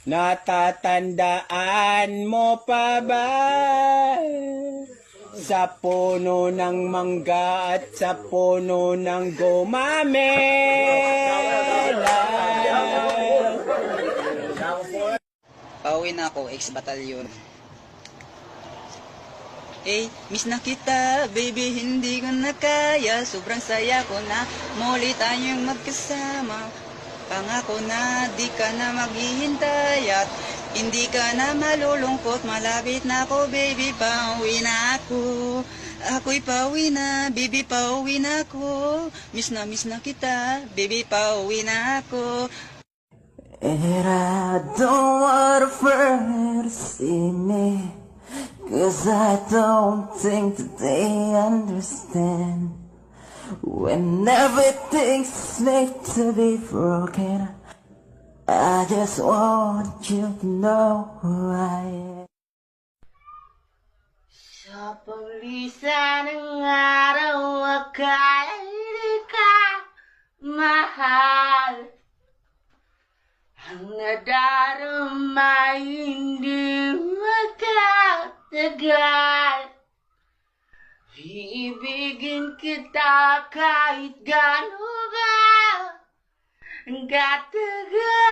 Natatandaan mo pa ba sa puno ng mangga at sa puno ng gumamela? Pauwi na ako, ex-batalyon. Miss na kita, baby, hindi ko na kaya. Sobrang saya ko na muli tayong magkasama. Pangako na di ka na maghihintay at hindi ka na malulungkot. Malapit na ako, baby, pauwi na ako. Ako'y pauwi na, baby, pauwi na ako. Miss na kita, baby, pauwi na ako. And I don't want a friend to see me, 'cause I don't think that they understand. When everything's made to be broken, I just want you to know who I am. Sa paglisan ng araw, akala di ka mahal. Ang nadarama hindi magkatagal. Iibigin kita kahit gaano ka ang katagal.